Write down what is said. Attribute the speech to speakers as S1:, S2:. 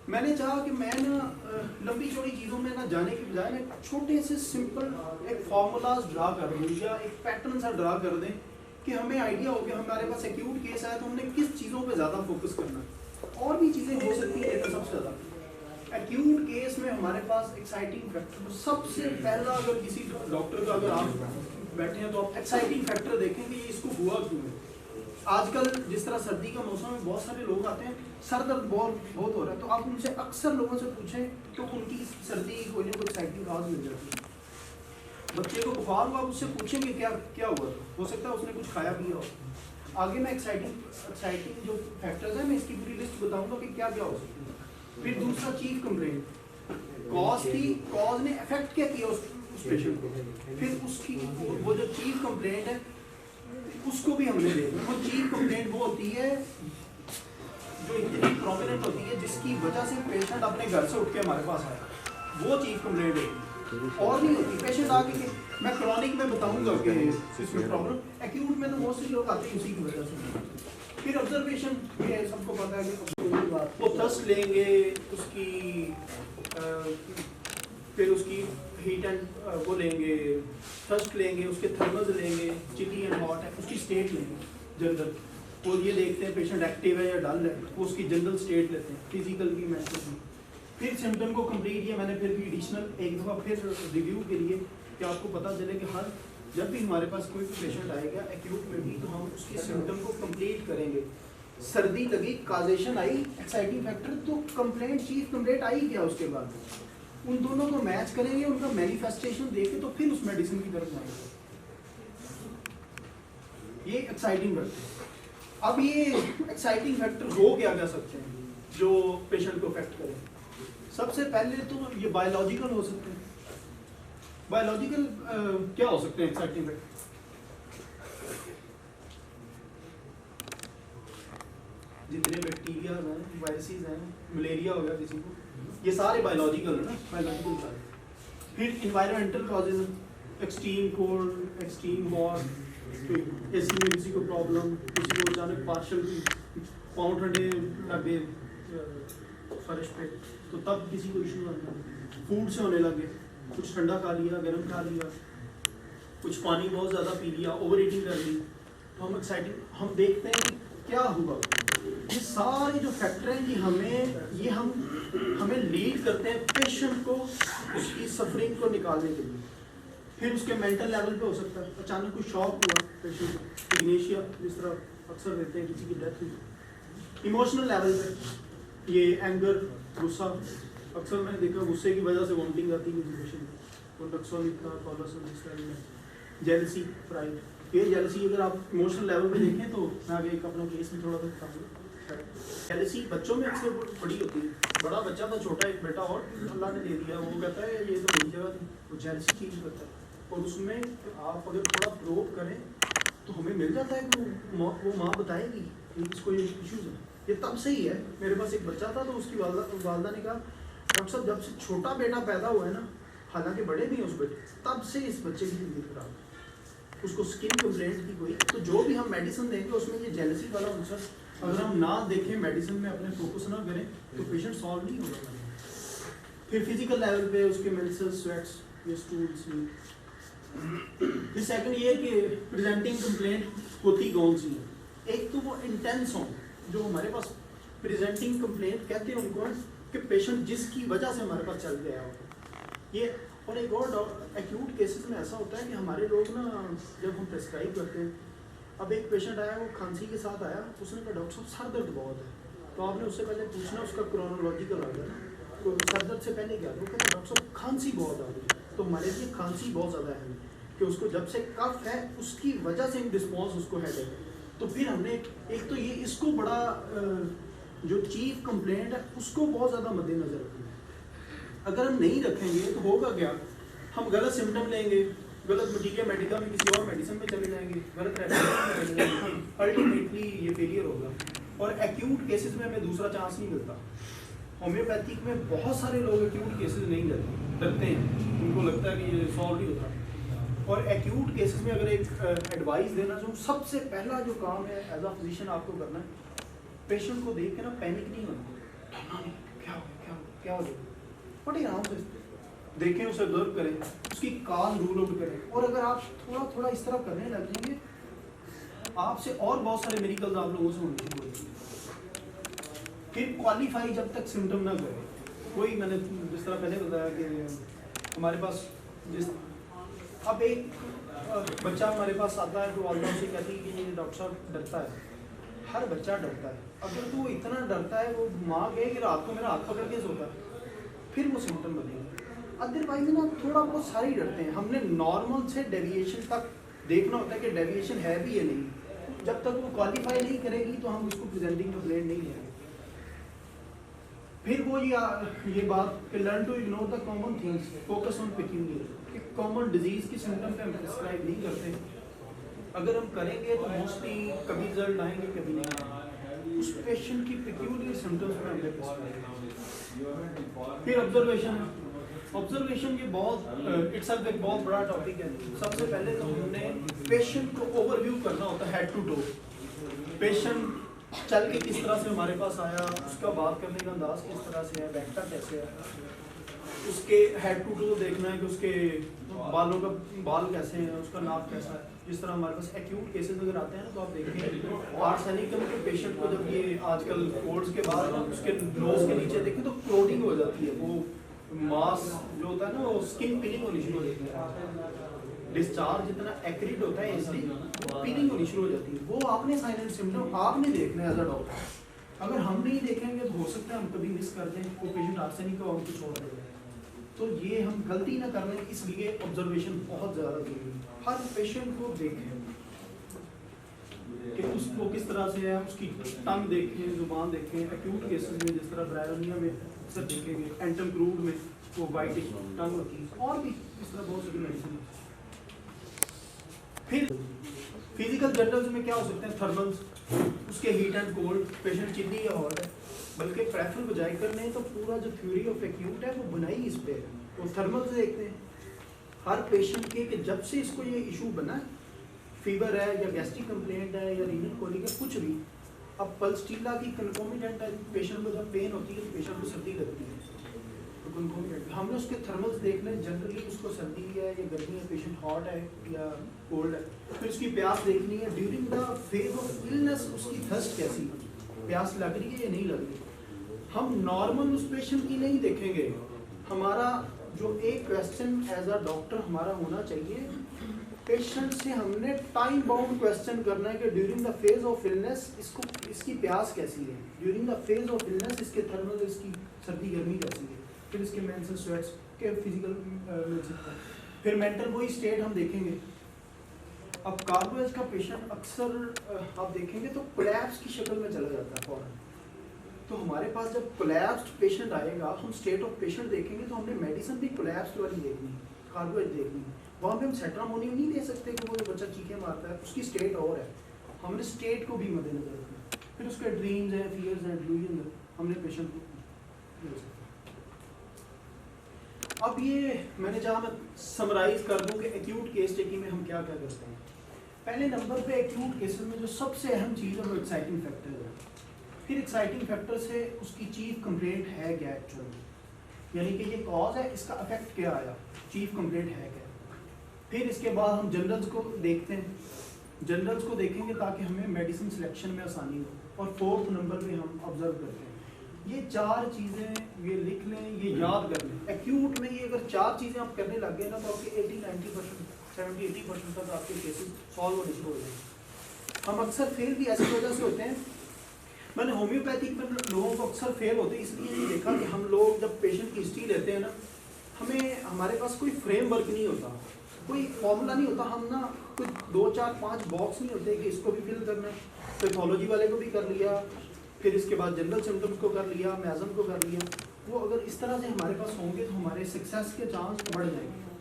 S1: मैंने चाहा कि मैं ना लंबी चौड़ी चीज़ों में ना जाने के बजाय मैं छोटे से सिंपल एक फार्मूलाज ड्रा कर दूँ या एक पैटर्न सा ड्रा कर दें कि हमें आइडिया हो कि हमारे पास एक्यूट केस आया तो हमने किस चीज़ों पे ज़्यादा फोकस करना है। और भी चीज़ें हो सकती हैं लेकिन सबसे ज़्यादा एक्यूट केस में हमारे पास एक्साइटिंग फैक्टर, सबसे पहला अगर किसी डॉक्टर का अगर आप बैठे हैं तो आप एक्साइटिंग फैक्टर देखें कि ये इसको हुआ क्यों है। आजकल जिस तरह सर्दी का मौसम है बहुत सारे लोग आते हैं सर दर्द बहुत हो रहा है, तो आप उनसे अक्सर लोगों से पूछें तो उनकी सर्दी की कोई ना कोई एक्साइटिंग काज मिल जाती है। बच्चे को बुखार हुआ, आप उससे पूछेंगे क्या क्या हुआ था, हो सकता है उसने कुछ खाया पिया हो। आगे मैं एक्साइटिंग जो फैक्टर्स हैं मैं इसकी पूरी लिस्ट बताऊंगा कि क्या क्या हो सकती है। फिर दूसरा चीफ कंप्लेंट, कॉज थी, कॉज ने इफेक्ट क्या किया उस पेशेंट को, फिर उसकी वो जो चीफ कंप्लेंट है उसको भी हमने देखा। वो चीफ कंप्लेंट वो होती है जो इतनी प्रोमिनेंट होती है जिसकी वजह से पेशेंट अपने घर से उठ के हमारे पास आया, वो चीफ कंप्लेंट होती है और नहीं होती। पेशेंट आके मैं क्रॉनिक में बताऊंगा कि इसमें प्रॉब्लम, एक्यूट में तो मोस्टली लोग आते हैं उसी की वजह से। फिर ऑब्जर्वेशन, ये सबको पता है कि वो थर्स्ट लेंगे, उसकी फिर उसकी हीट एंड वो लेंगे, थर्स्ट लेंगे, उसके थर्मल्स लेंगे, चिली एंड हॉट है, उसकी स्टेट लेंगे जनरल। वो ये देखते हैं पेशेंट एक्टिव है या डल है, वो उसकी जनरल स्टेट लेते हैं, फिजिकल की, मेंटल की। फिर सिम्टम को कंप्लीट किया मैंने, फिर भी एडिशनल एक दफ़ा फिर रिव्यू के लिए कि आपको पता चले कि हर जब भी हमारे पास कोई पेशेंट आएगा एक्यूट में भी तो हम उसके सिम्टम को कंप्लीट करेंगे। सर्दी लगी, काजेशन आई, एक्साइटिंग फैक्टर, तो कंप्लेंट चीफ कंप्लेंट आई क्या उसके बाद, उन दोनों को मैच करेंगे, उनका मैनिफेस्टेशन देखें तो फिर उस मेडिसिन की तरफ जाएंगे। ये एक्साइटिंग फैक्टर। अब ये एक्साइटिंग फैक्टर हो क्या सकते हैं जो पेशेंट को अफेक्ट करें। सबसे पहले तो ये बायोलॉजिकल हो सकते हैं। बायोलॉजिकल क्या हो सकते हैं एक्साइटिंग फैक्टर? जितने बैक्टीरिया हैं, वायरसेस हैं, मलेरिया हो गया किसी को, ये सारे बायोलॉजिकल है ना, बायोलॉजिकल सारे। फिर environmental causes, extreme cold, extreme war, AC में किसी को प्रॉब्लम, किसी को अचानक पार्शल पाँव ठंडे लग गए फर्श पे तो तब किसी को इशू आता है। फूड से होने लगे, कुछ ठंडा खा लिया, गर्म खा लिया, कुछ पानी बहुत ज़्यादा पी लिया, ओवर ईटिंग कर ली, तो हम एक्साइटिंग, हम देखते हैं कि क्या हुआ। ये सारे जो फैक्टर हैं जी हमें लीड करते हैं पेशेंट को उसकी सफरिंग को निकालने के लिए। फिर उसके मेंटल लेवल पे हो सकता है, अचानक कोई शॉक हुआ पेशेंट को, इग्नेशिया जिस तरह अक्सर रहते हैं, किसी की डेथ हुई। इमोशनल लेवल पे ये एंगर, गुस्सा, अक्सर मैंने देखा गुस्से की वजह से वॉमिटिंग आती है किसी पेशेंट को, नक्सोन इतना कॉलसन इस तरह में, जेलसी, प्राइड। ये जेलसी अगर आप इमोशनल लेवल पे देखें तो मैं आगे एक अपना केस में थोड़ा सा बताऊँगा। जेलसी बच्चों में अक्सर बड़ी होती है। बड़ा बच्चा था, छोटा एक बेटा और अल्लाह ने दे दिया, वो कहता है ये तो मेरी जगह थी, वो जेलसी फील करता है। और उसमें आप अगर थोड़ा प्रोब करें तो हमें मिल जाता है कि वो माँ बताएगी कि इसको ये इश्यूज़ है। ये तब से ही है। मेरे पास एक बच्चा था तो उसकी वालदा ने कहा डॉक्टर साहब जब से छोटा बेटा पैदा हुआ है ना, हालांकि बड़े भी हैं उस बेटे, तब से इस बच्चे की ज़िंदगी खराब है, उसको स्किन कंप्लेंट थी कोई, तो जो भी हम मेडिसिन देंगे उसमें ये जेलसी वाला आंसर अगर हम ना देखें, मेडिसिन में अपने फोकस ना करें तो पेशेंट सॉल्व नहीं होगा। फिर फिजिकल लेवल पे उसके मेंसेस, स्वेट्स, ये स्टूल्स। फिर सेकंड ये कि प्रेजेंटिंग कंप्लेंट होती कौन सी है। एक तो वो इंटेंस हो, जो हमारे पास प्रेजेंटिंग कंप्लेंट कहते हैं उनको कि पेशेंट जिसकी वजह से हमारे पास चल गया हो ये। और एक और एक्यूट केसेस में ऐसा होता है कि हमारे लोग ना जब हम प्रेस्क्राइब करते हैं, अब एक पेशेंट आया वो खांसी के साथ आया, उसने कहा डॉक्टर साहब सर दर्द बहुत है, तो आपने उससे पहले पूछना उसका क्रोनोलॉजिकल आ गया ना, तो सर दर्द से पहले क्या, वो कहता डॉक्टर साहब खांसी बहुत आ रही है, तो हमारे लिए खांसी बहुत ज़्यादा है कि उसको जब से कफ है उसकी वजह से रिस्पॉन्स उसको हेडेक है। तो फिर हमने एक तो ये इसको बड़ा जो चीफ कंप्लेंट है उसको बहुत ज़्यादा मद्देनजर रखना है। अगर हम नहीं रखेंगे तो होगा क्या, हम गलत सिम्टम लेंगे, गलत मटीरिया मेडिका में किसी और मेडिसिन में चले जाएंगे, गलत रेमेडी में चले जाएंगे, अल्टीमेटली ये फेलियर होगा। और एक्यूट केसेस में हमें दूसरा चांस नहीं मिलता। होम्योपैथिक में बहुत सारे लोग एक्यूट केसेस नहीं डरते हैं, उनको लगता है कि ये सॉल्व नहीं होता। और एक्यूट केसेस में अगर एक एडवाइस देना चाहूँ, सबसे पहला जो काम है एज अ फिजिशियन आपको करना है, पेशेंट को देख के ना पैनिक नहीं होना, क्या हो गया क्या हो जाएगा? बड़े आराम से देखें, उसे ऑब्जर्व करें, उसकी कॉल रूल आउट करें, और अगर आप थोड़ा थोड़ा इस तरह करने लग जाएंगे, आपसे और बहुत सारे मेडिकल्स आप लोगों से होने शुरू हो जाएंगे। फिर क्वालिफाई जब तक सिम्टम ना करे कोई, मैंने जिस तरह पहले बताया कि हमारे पास जिस अब एक बच्चा हमारे पास आता है तो वालदा से कहती है कि डॉक्टर साहब डरता है, हर बच्चा डरता है। अगर तो वो इतना डरता है, वो माँ कहे कि रात को मेरा हाथ पकड़ के सोता है, फिर वो सिम्टम बनेंगे। अदरवाइज ना थोड़ा बहुत सारे ही डरते हैं। हमने नॉर्मल से डेविएशन तक देखना होता है कि डेविएशन है भी या नहीं। जब तक वो क्वालिफाई नहीं करेगी तो हम उसको प्रेजेंटिंग कंप्लेंट नहीं लेंगे। फिर वो ये बात कि learn to ignore the common things, focus on peculiar. Common disease की सिम्टम पे हम प्रिस्क्राइब नहीं करते। अगर हम करेंगे तो मोस्टली कभी रिजल्ट आएंगे, कभी नहीं आएंगे। उस पेशेंट की पेक्यूलियर सिम्टम्स पे हमने प्रिस्क्राइब। फिर ऑब्जर्वेशन है। ऑब्जर्वेशन ये बहुत इट्सल्फ एक बहुत बड़ा टॉपिक है। सबसे पहले तो हमने पेशेंट को ओवरव्यू करना होता है, हेड टू टो। पेशेंट चल के किस तरह से हमारे पास आया, उसका बात करने का अंदाज किस तरह से है, बैठता कैसे है, उसके हेड टू टो देखना है कि उसके बालों का बाल कैसे हैं, उसका नाक कैसा है। जिस तरह हमारे पास एक्यूट केसेस अगर आते हैं ना, तो आप देखेंगे आर्सेनिकम के पेशेंट को जब ये आजकल कोर्स के बाद उसके नोज के नीचे देखें तो क्लोटिंग हो जाती है, वो मास जो होता है ना वो स्किन पीलिंग होनी शुरू हो जाती है। डिस्चार्ज जितना एक्यूरेट होता है इसलिए पीलिंग होनी शुरू हो जाती है। वो आपने साइन एंड सिम्टम आपने देखना है एज अ डॉक्टर। अगर हम नहीं देखेंगे तो हो सकता है हम कभी मिस कर दें, वो पेशेंट आर्सेनिक का और कुछ छोड़ दें। तो ये हम गलती ना कर लें, इसलिए ऑब्जर्वेशन बहुत ज़्यादा जरूरी है। हर पेशेंट को देखें कि उसको किस तरह से है, उसकी टंग देखें, जुबान देखें। एक्यूट केसेस में जिस तरह ब्रायोनिया में अक्सर देखेंगे, एंटम क्रूड में वो वाइट टंग होती है, और भी इस तरह बहुत सारी मेडिसिन। फिर फिजिकल जर्नल्स में क्या हो सकते हैं, थर्मल्स, उसके heat and cold, patient chilli या हॉट है। बल्कि प्रेफर बजाय करने तो पूरा जो थ्योरी ऑफ एक्यूट है वो बनाई इस पे है। तो थर्मल्स देखते हैं हर पेशेंट के कि जब से इसको ये इशू बना, फीवर है या गैस्ट्रिक कंप्लेंट है या रीनल कोलिक है, कुछ भी। अब पल्सटीला की कंकोमिडेंट है, पेशेंट को जब पेन होती है तो पेशेंट को सर्दी लगती है, तो कंकोमिडेंट हमने उसके थर्मल्स देखने, जनरली उसको सर्दी है या गर्मी है, पेशेंट हॉट है या कोल्ड है। फिर उसकी प्यास देखनी है, during the phase of illness उसकी थर्स्ट कैसी है, प्यास लग रही है या नहीं लग रही। हम नॉर्मल उस पेशेंट की नहीं देखेंगे। हमारा जो एक क्वेश्चन एज अ डॉक्टर हमारा होना चाहिए, पेशेंट से हमने टाइम बाउंड क्वेश्चन करना है कि during the phase of illness इसको इसकी प्यास कैसी है, during the phase of illness इसके थर्मल, इसकी सर्दी गर्मी कैसी है, फिर इसके मेंस्ट्रुअल स्वेट्स के फिजिकल मिल सकता है। फिर मेंटल वही स्टेट हम देखेंगे। अब कार्डियोज का पेशेंट अक्सर आप देखेंगे तो कोलैप्स की शक्ल में चला जाता है फौरन। तो हमारे पास जब कोलैप्स्ड पेशेंट आएगा, हम स्टेट ऑफ पेशेंट देखेंगे तो हमने मेडिसिन भी कोलैप्स्ड वाली देखनी है, कार्डियोज देखनी है। वहाँ पे हम सेट्रामोनियम नहीं दे सकते कि वो जो बच्चा चीखें मारता है उसकी स्टेट और है, हमने स्टेट को भी मद्देनजर रखना। फिर उसके ड्रीम्स हैं, फियर्स हैं, डिल्यूजन है, हमने पेशेंट को दे सकते। अब ये मैंने जहाँ मैं समराइज कर दूँ कि एक्यूट केस टेकिंग में हम क्या क्या करते हैं। पहले नंबर पे एक्यूट केसेस में जो सबसे अहम चीज़ है वो एक्साइटिंग फैक्टर है। फिर एक्साइटिंग फैक्टर से उसकी चीफ कंप्लेंट है क्या एक्चुअली, यानी कि ये कॉज है, इसका इफेक्ट क्या आया, चीफ कंप्लेंट है क्या। फिर इसके बाद हम जनरल्स को देखते हैं, जनरल्स को देखेंगे ताकि हमें मेडिसिन सिलेक्शन में आसानी हो। और फोर्थ नंबर पे हम ऑब्जर्व करते हैं। ये चार चीज़ें ये लिख लें, ये याद कर लें। एक्यूट में ये अगर चार चीज़ें आप करने लग गए ना तो आपके 80-90%, 70-80% तक आपके केसेस सॉल्व होने शुरू हो जाएंगे। हम अक्सर फेल भी ऐसी वजह से होते हैं, मैंने होम्योपैथिक पर लोगों को अक्सर फेल होते इसलिए नहीं देखा कि हम लोग जब पेशेंट की हिस्ट्री लेते हैं ना, हमें हमारे पास कोई फ्रेमवर्क नहीं होता, कोई फॉर्मूला नहीं होता। हम ना कोई 2, 4, 5 बॉक्स नहीं होते कि इसको भी फिल करना है। पैथोलॉजी वाले को भी कर लिया, फिर इसके बाद जनरल सिम्टम्स को कर लिया, मैज़म को कर लिया। वो अगर इस तरह से हमारे पास होंगे तो हमारे सक्सेस के चांस बढ़ जाएंगे।